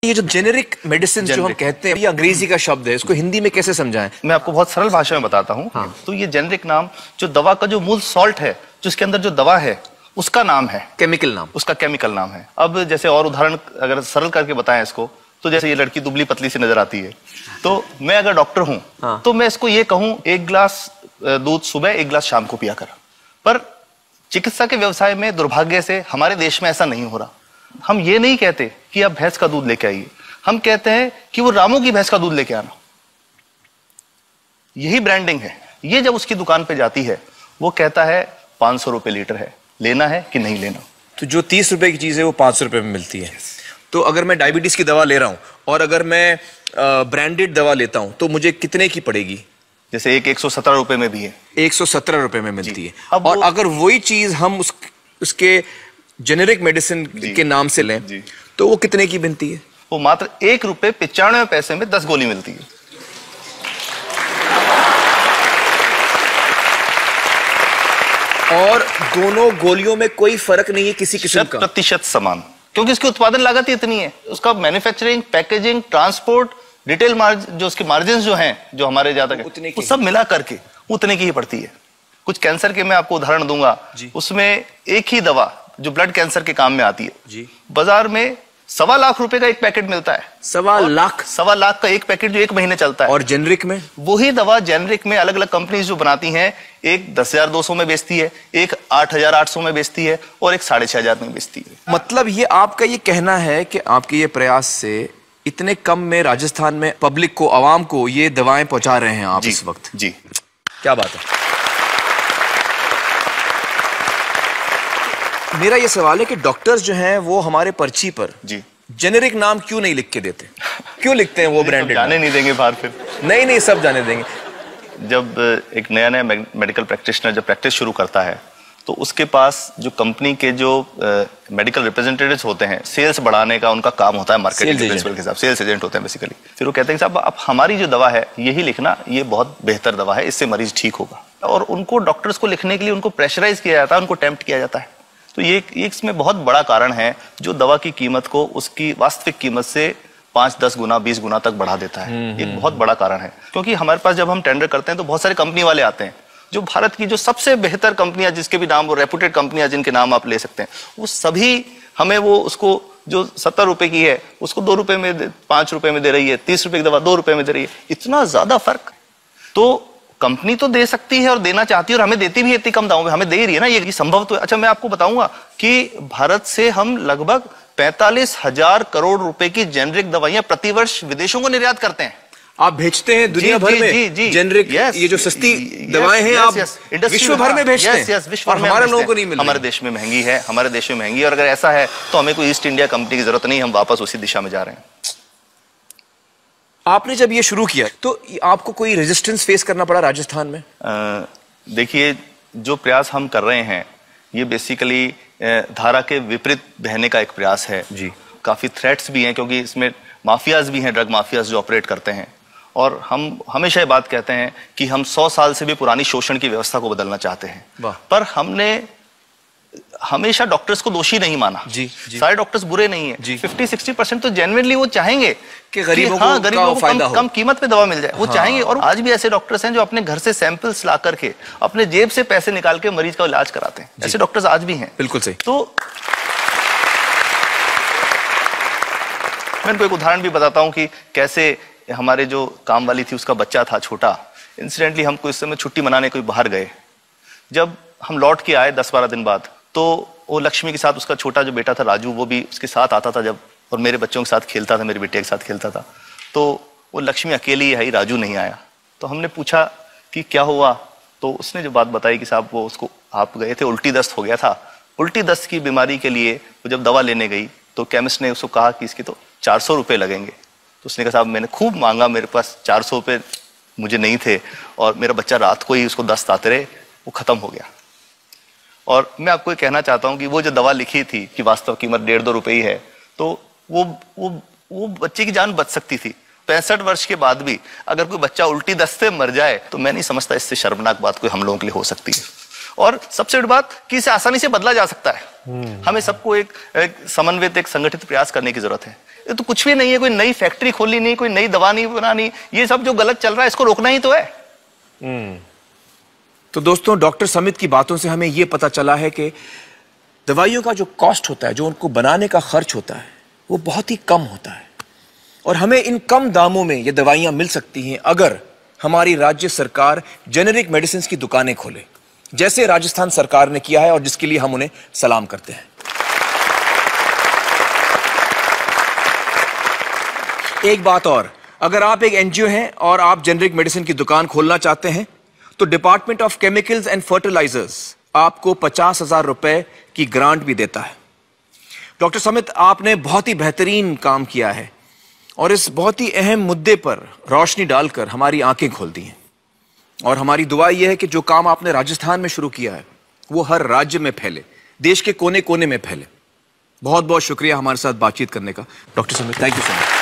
ये जो generic medicine जो हम कहते हैं, ये अंग्रेजी का शब्द है, इसको हिंदी में कैसे समझाएं? मैं आपको बहुत सरल भाषा में बताता हूँ। हाँ। तो ये जेनेरिक नाम जो दवा का जो मूल सॉल्ट है, जो इसके अंदर जो दवा है, उसका नाम है, केमिकल नाम, उसका केमिकल नाम है। अब जैसे और उदाहरण अगर सरल करके बताएं इसको, तो जैसे ये लड़की दुबली पतली सी नजर आती है, तो मैं अगर डॉक्टर हूं, हाँ। तो मैं इसको ये कहूं 1 गिलास दूध सुबह 1 गिलास शाम को पिया कर। पर चिकित्सा के व्यवसाय में दुर्भाग्य से हमारे देश में ऐसा नहीं हो रहा। हम ये नहीं कहते कि आप भैंस का दूध लेके आइए, हम कहते हैं कि वो रामू की भैंस का दूध लेके आना। यही ब्रांडिंग है। ये जब उसकी दुकान पे जाती है, वो कहता है 500 रुपए लीटर है, लेना है कि नहीं लेना। तो जो 30 रुपए की चीज है वो 500 रुपए में मिलती है। तो अगर मैं डायबिटीज की दवा ले रहा हूं और अगर मैं ब्रांडेड दवा लेता हूं तो मुझे कितने की पड़ेगी? जैसे एक 117 रुपए में भी है, 117 रुपए में मिलती है। और अगर वही चीज हम उसके जेनेरिक मेडिसिन के नाम से लें तो वो कितने की बनती है? वो मात्र 1 रुपए 95 पैसे में 10 गोली मिलती है। और दोनों गोलियों में कोई फर्क नहीं है किसी किस्म का? 100% समान, क्योंकि इसकी उत्पादन लागत ही इतनी है। उसका manufacturing, packaging, transport, retail margin, जो उसके मार्जिन जो हैं, जो हमारे ज्यादा वो सब मिला करके उतने की ही पड़ती है। कुछ कैंसर के मैं आपको उदाहरण दूंगा, उसमें एक ही दवा जो ब्लड कैंसर के काम में आती है, बाजार में 1.25 लाख रुपए का एक पैकेट मिलता है। 1.25 लाख का एक पैकेट जो 1 महीने चलता है। और जेनरिक में वही दवा जेनरिक में अलग अलग कंपनीज जो बनाती हैं, एक 10,200 में बेचती है, एक 8,800 में बेचती है और एक 6,500 में बेचती है। मतलब ये आपका ये कहना है कि आपके ये प्रयास से इतने कम में राजस्थान में पब्लिक को, आवाम को ये दवाएं पहुंचा रहे हैं आप इस वक्त? जी, क्या बात है। मेरा ये सवाल है कि डॉक्टर्स जो हैं वो हमारे पर्ची पर जेनेरिक नाम क्यों नहीं लिख के देते? क्यों लिखते हैं वो ब्रांडेड? जाने नहीं देंगे बाहर फिर? नहीं, सब जाने देंगे। जब एक नया मेडिकल प्रैक्टिशनर जब प्रैक्टिस शुरू करता है, तो उसके पास जो कंपनी के जो मेडिकल रिप्रेजेंटेटिव्स होते हैं, सेल्स बढ़ाने का उनका काम होता है, मार्केटिंग प्रिंसिपल के हिसाब से सेल्स एजेंट होते हैं बेसिकली। फिर वो कहते हैं कि साहब आप हमारी जो दवा है यही लिखना, ये बहुत बेहतर दवा है, इससे मरीज ठीक होगा। और उनको डॉक्टर्स को लिखने के लिए उनको प्रेशराइज किया जाता है, उनको टेम्प्ट किया जाता है। तो ये इसमें बहुत बड़ा कारण है जो दवा की कीमत को उसकी वास्तविक कीमत से 5-10 गुना 20 गुना तक बढ़ा देता है। एक बहुत बड़ा कारण है, क्योंकि हमारे पास जब हम टेंडर करते हैं तो बहुत सारे कंपनी वाले आते हैं, जो भारत की जो सबसे बेहतर कंपनियां, जिसके भी नाम वो रेपुटेड कंपनियां जिनके नाम आप ले सकते हैं, वो सभी हमें वो उसको जो 70 रुपए की है उसको 2 रुपए में 5 रुपए में दे रही है, 30 रुपए की दवा 2 रुपए में दे रही है। इतना ज्यादा फर्क। तो कंपनी तो दे सकती है और देना चाहती है और हमें देती भी है इतनी कम दामों में, हमें दे रही है ना, ये संभव तो है। अच्छा, मैं आपको बताऊंगा कि भारत से हम लगभग 45,000 करोड़ रुपए की जेनरिक दवाइयां प्रतिवर्ष विदेशों को निर्यात करते हैं। आप भेजते हैं दुनिया भर में जेनरिक, ये जो सस्ती दवाएं हैं आप विश्व भर में भेजते हैं, और हमारे लोगों को नहीं मिल रही। हमारे देश में महंगी है, हमारे देश में महंगी है। और अगर ऐसा है तो हमें कोई ईस्ट इंडिया कंपनी की जरूरत नहीं, हम वापस उसी दिशा में जा रहे हैं। आपने जब ये शुरू किया तो आपको कोई रेजिस्टेंस फेस करना पड़ा राजस्थान में? देखिए, जो प्रयास हम कर रहे हैं ये बेसिकली धारा के विपरीत बहने का एक प्रयास है जी। काफी थ्रेट्स भी हैं, क्योंकि इसमें माफियाज भी हैं, ड्रग माफियाज जो ऑपरेट करते हैं। और हम हमेशा ये बात कहते हैं कि हम 100 साल से भी पुरानी शोषण की व्यवस्था को बदलना चाहते हैं, पर हमने हमेशा डॉक्टर्स को दोषी नहीं माना। सारे डॉक्टर्स बुरे नहीं है। 50-60% तो जेन्युइनली वो चाहेंगे कि गरीबों को कम कीमत पे दवा मिल जाए, वो चाहेंगे। और आज भी ऐसे डॉक्टर्स हैं जो अपने घर से सैंपल्स ला करके अपने जेब से पैसे निकाल के मरीज का इलाज कराते हैं। ऐसे डॉक्टर्स आज भी हैं। बिल्कुल सही। तो मैं इनको एक उदाहरण भी बताता हूँ कि कैसे हमारे जो काम वाली थी, उसका बच्चा था छोटा, इंसिडेंटली हमको इस समय छुट्टी मनाने कोई बाहर गए। जब हम लौट के आए 10-12 दिन बाद, तो वो लक्ष्मी के साथ उसका छोटा जो बेटा था राजू, वो भी उसके साथ आता था जब, और मेरे बच्चों के साथ खेलता था, मेरे बेटे के साथ खेलता था। तो वो लक्ष्मी अकेली आई, राजू नहीं आया। तो हमने पूछा कि क्या हुआ, तो उसने जो बात बताई कि साहब वो उसको, आप गए थे, उल्टी दस्त हो गया था। उल्टी दस्त की बीमारी के लिए वो जब दवा लेने गई तो केमिस्ट ने उसको कहा कि इसकी तो 400 रुपये लगेंगे। तो उसने कहा साहब मैंने खूब मांगा, मेरे पास 400 रुपये मुझे नहीं थे, और मेरा बच्चा रात को ही उसको दस्त आते रहे, वो खत्म हो गया। और मैं आपको ये कहना चाहता हूं कि वो जो दवा लिखी थी कि वास्तव कीमत 1.5-2 रुपए ही है, तो वो बच्चे की जान बच सकती थी। 65 वर्ष के बाद भी अगर कोई बच्चा उल्टी दस्त से मर जाए तो मैं नहीं समझता इससे शर्मनाक बात कोई हम लोगों के लिए हो सकती है। और सबसे बड़ी बात कि इसे आसानी से बदला जा सकता है। हमें सबको एक समन्वित, एक संगठित प्रयास करने की जरूरत है। ये तो कुछ भी नहीं है, कोई नई फैक्ट्री खोलनी नहीं, कोई नई दवा नहीं बनानी, ये सब जो गलत चल रहा है इसको रोकना ही तो है। तो दोस्तों, डॉक्टर समित की बातों से हमें यह पता चला है कि दवाइयों का जो कॉस्ट होता है, जो उनको बनाने का खर्च होता है, वो बहुत ही कम होता है और हमें इन कम दामों में ये दवाइयां मिल सकती हैं अगर हमारी राज्य सरकार जेनेरिक मेडिसिन की दुकानें खोले, जैसे राजस्थान सरकार ने किया है और जिसके लिए हम उन्हें सलाम करते हैं। एक बात और, अगर आप एक एनजीओ हैं और आप जेनेरिक मेडिसिन की दुकान खोलना चाहते हैं तो department of chemicals and fertilisers आपको 50,000 रुपए की ग्रांट भी देता है। डॉक्टर समित, आपने बहुत ही बेहतरीन काम किया है और इस बहुत ही अहम मुद्दे पर रोशनी डालकर हमारी आंखें खोल दी हैं और हमारी दुआ यह है कि जो काम आपने राजस्थान में शुरू किया है वो हर राज्य में फैले, देश के कोने कोने में फैले। बहुत बहुत शुक्रिया हमारे साथ बातचीत करने का doctor Samit. Thank you so much.